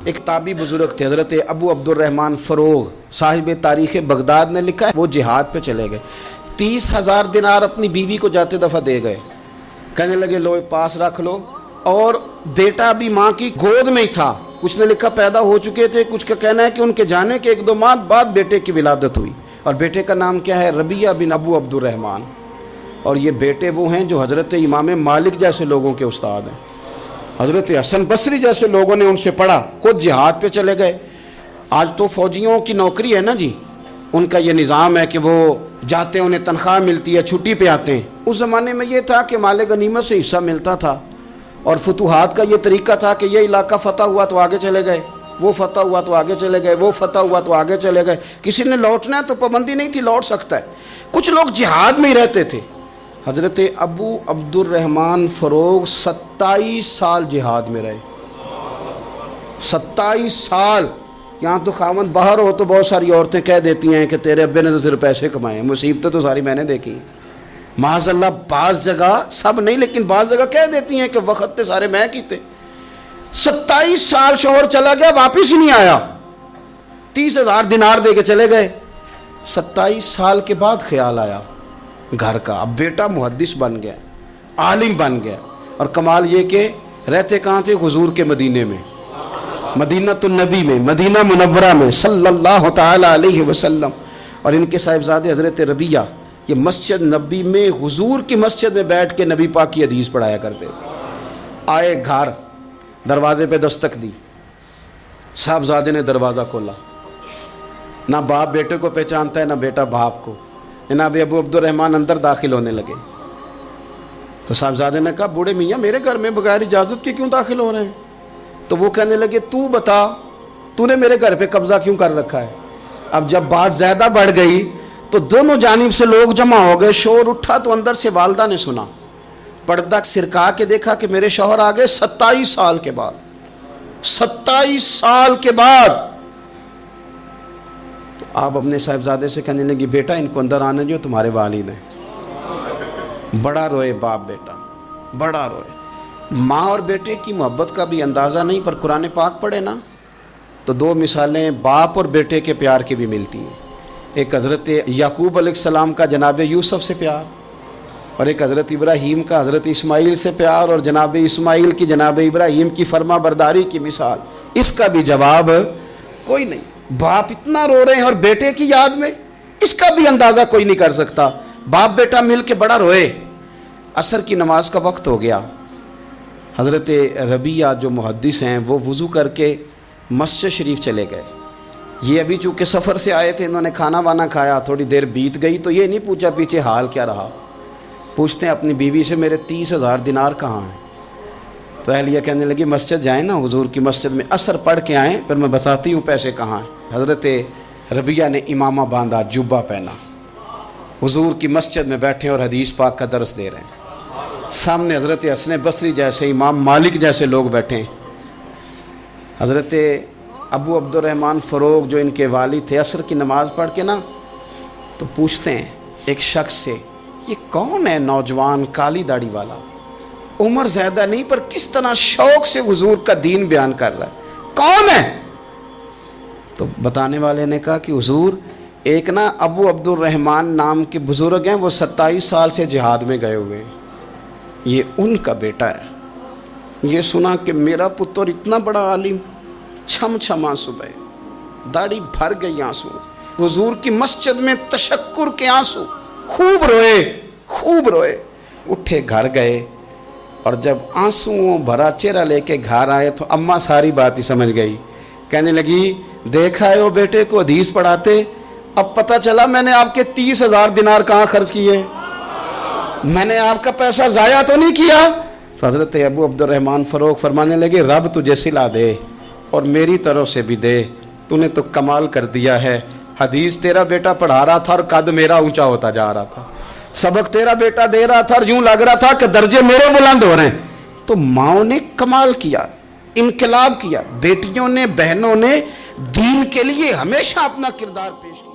ایک تابعی بزرگ تھے حضرت ابو عبد الرحمن فروغ صاحب تاریخ بغداد نے لکھا ہے، وہ جہاد پہ چلے گئے، 30,000 دینار اپنی بیوی کو جاتے دفعہ دے گئے، کہنے لگے لو پاس رکھ لو، اور بیٹا بھی ماں کی گود میں ہی تھا، کچھ نے لکھا پیدا ہو چکے تھے، کچھ کا کہنا ہے کہ ان کے جانے کے 1-2 ماہ بعد بیٹے کی ولادت ہوئی، اور بیٹے کا نام کیا ہے؟ ربیعہ بن ابو عبد الرحمن، اور یہ بیٹے وہ ہیں جو حضرت امام مالک جیسے لوگوں کے استاد ہیں، حضرت حسن بصری جیسے لوگوں نے ان سے پڑھا، خود جہاد پہ چلے گئے۔ آج تو فوجیوں کی نوکری ہے نا جی، ان کا یہ نظام ہے کہ وہ جاتے ہیں، انہیں تنخواہ ملتی ہے، چھٹی پہ آتے ہیں۔ اس زمانے میں یہ تھا کہ مال غنیمت سے حصہ ملتا تھا، اور فتوحات کا یہ طریقہ تھا کہ یہ علاقہ فتح ہوا تو آگے چلے گئے، وہ فتح ہوا تو آگے چلے گئے، وہ فتح ہوا تو آگے چلے گئے، کسی نے لوٹنا ہے تو پابندی نہیں تھی، لوٹ سکتا ہے۔ کچھ لوگ جہاد میں ہی رہتے تھے۔ حضرت ابو عبد الرحمن فروغ 27 سال جہاد میں رہے، 27 سال۔ یہاں تو خاوند باہر ہو تو بہت ساری عورتیں کہہ دیتی ہیں کہ تیرے ابے نے تو صرف پیسے کمائے، مصیبتیں تو ساری میں نے دیکھی ہیں۔ معاذ اللہ، بعض جگہ، سب نہیں لیکن بعض جگہ کہہ دیتی ہیں کہ وقت تے سارے میں کیتے۔ 27 سال شوہر چلا گیا، واپس ہی نہیں آیا، 30,000 دینار دے کے چلے گئے۔ 27 سال کے بعد خیال آیا گھر کا، اب بیٹا محدث بن گیا، عالم بن گیا، اور کمال یہ کہ رہتے کہاں تھے؟ حضور کے مدینے میں، مدینہ النبی میں، مدینہ منورہ میں صلی اللہ تعالی علیہ وسلم۔ اور ان کے صاحبزادے حضرت ربیعہ یہ مسجد نبی میں، حضور کی مسجد میں بیٹھ کے نبی پاک کی حدیث پڑھایا کرتے۔ آئے گھر، دروازے پہ دستک دی، صاحبزادے نے دروازہ کھولا، نہ باپ بیٹے کو پہچانتا ہے نہ بیٹا باپ کو۔ جناب ابو عبد الرحمن اندر داخل ہونے لگے تو صاحبزادے نے کہا بوڑھے میاں میرے گھر میں بغیر اجازت کے کیوں داخل ہو رہے ہیں؟ تو وہ کہنے لگے تو بتا، تو نے میرے گھر پہ قبضہ کیوں کر رکھا ہے؟ اب جب بات زیادہ بڑھ گئی تو دونوں جانب سے لوگ جمع ہو گئے، شور اٹھا تو اندر سے والدہ نے سنا، پردہ سرکا کے دیکھا کہ میرے شوہر آ گئے 27 سال کے بعد، 27 سال کے بعد۔ تو آپ اپنے صاحبزادے سے کہنے لگی بیٹا ان کو اندر آنے جو، تمہارے والد ہیں۔ بڑا روئے باپ بیٹا، بڑا روئے۔ ماں اور بیٹے کی محبت کا بھی اندازہ نہیں، پر قرآن پاک پڑھے نا تو 2 مثالیں باپ اور بیٹے کے پیار کی بھی ملتی ہیں۔ ایک حضرت یعقوب علیہ السلام کا جناب یوسف سے پیار، اور ایک حضرت ابراہیم کا حضرت اسماعیل سے پیار، اور جناب اسماعیل کی جناب ابراہیم کی فرما برداری کی مثال۔ اس کا بھی جواب کوئی نہیں۔ باپ اتنا رو رہے ہیں اور بیٹے کی یاد میں، اس کا بھی اندازہ کوئی نہیں کر سکتا۔ باپ بیٹا مل کے بڑا روئے۔ عصر کی نماز کا وقت ہو گیا، حضرت ربیعہ جو محدث ہیں وہ وضو کر کے مسجد شریف چلے گئے۔ یہ ابھی چونکہ سفر سے آئے تھے، انہوں نے کھانا وانا کھایا، تھوڑی دیر بیت گئی تو یہ نہیں پوچھا پیچھے حال کیا رہا، پوچھتے ہیں اپنی بیوی سے میرے 30,000 دینار کہاں ہیں؟ تو اہلیہ کہنے لگی مسجد جائیں نا، حضور کی مسجد میں عصر پڑھ کے آئیں، پھر میں بتاتی ہوں پیسے کہاں ہیں۔ حضرت ربیعہ نے امامہ باندھا، جبہ پہنا، حضور کی مسجد میں بیٹھے اور حدیث پاک کا درس دے رہے ہیں۔ سامنے حضرت حسن بصری جیسے، امام مالک جیسے لوگ بیٹھے ہیں۔ حضرت ابو عبد الرحمن فروغ جو ان کے والد تھے، عصر کی نماز پڑھ کے نا تو پوچھتے ہیں ایک شخص سے، یہ کون ہے نوجوان کالی داڑھی والا؟ عمر زیادہ نہیں پر کس طرح شوق سے حضور کا دین بیان کر رہا ہے، کون ہے؟ تو بتانے والے نے کہا کہ حضور ایک نا ابو عبد الرحمن نام کے بزرگ ہیں، وہ 27 سال سے جہاد میں گئے ہوئے ہیں، یہ ان کا بیٹا ہے۔ یہ سنا کہ میرا پتر اتنا بڑا عالم، چھم چھم آنسو بہے، داڑھی بھر گئی آنسو، حضور کی مسجد میں تشکر کے آنسو، خوب روئے، خوب روئے۔ اٹھے گھر گئے، اور جب آنسوؤں بھرا چہرہ لے کے گھر آئے تو اماں ساری بات ہی سمجھ گئی، کہنے لگی دیکھا ہے وہ بیٹے کو حدیث پڑھاتے، اب پتہ چلا میں نے آپ کے 30,000 دینار کہاں خرچ کیے، میں نے آپ کا پیسہ ضائع تو نہیں کیا۔ تو حضرت ابو عبد الرحمن فروغ فرمانے لگے رب تجھے صلہ دے اور میری طرف سے بھی دے، تو نے تو کمال کر دیا ہے۔ حدیث تیرا بیٹا پڑھا رہا تھا اور قد میرا اونچا ہوتا جا رہا تھا، سبق تیرا بیٹا دے رہا تھا اور یوں لگ رہا تھا کہ درجے میرے بلند ہو رہے ہیں۔ تو ماؤں نے کمال کیا، انقلاب کیا، بیٹیوں نے، بہنوں نے دین کے لیے ہمیشہ اپنا کردار پیش کیا۔